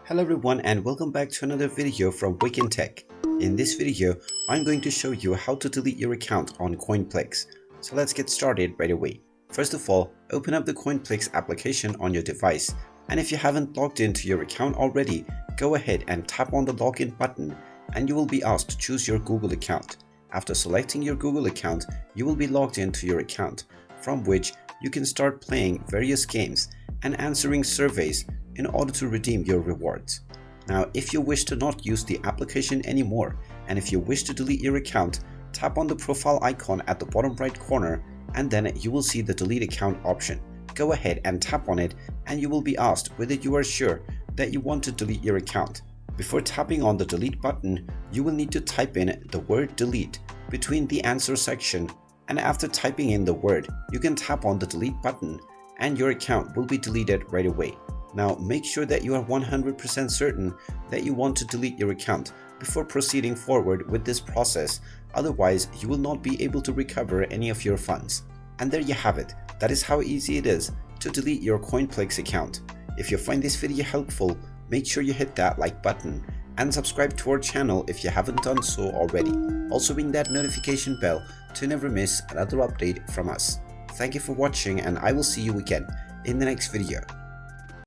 Hello everyone and welcome back to another video from Wake&Tech. In this video, I'm going to show you how to delete your account on Coinplix. So let's get started right away. First of all, open up the Coinplix application on your device, and if you haven't logged into your account already, go ahead and tap on the login button and you will be asked to choose your Google account. After selecting your Google account, you will be logged into your account, from which you can start playing various games and answering surveys in order to redeem your rewards. Now, if you wish to not use the application anymore, and if you wish to delete your account, tap on the profile icon at the bottom right corner and then you will see the delete account option. Go ahead and tap on it and you will be asked whether you are sure that you want to delete your account. Before tapping on the delete button, you will need to type in the word delete between the answer section, and after typing in the word, you can tap on the delete button and your account will be deleted right away. Now make sure that you are 100% certain that you want to delete your account before proceeding forward with this process, otherwise you will not be able to recover any of your funds. And there you have it. That is how easy it is to delete your Coinplix account. If you find this video helpful, make sure you hit that like button and subscribe to our channel if you haven't done so already. Also ring that notification bell to never miss another update from us. Thank you for watching and I will see you again in the next video.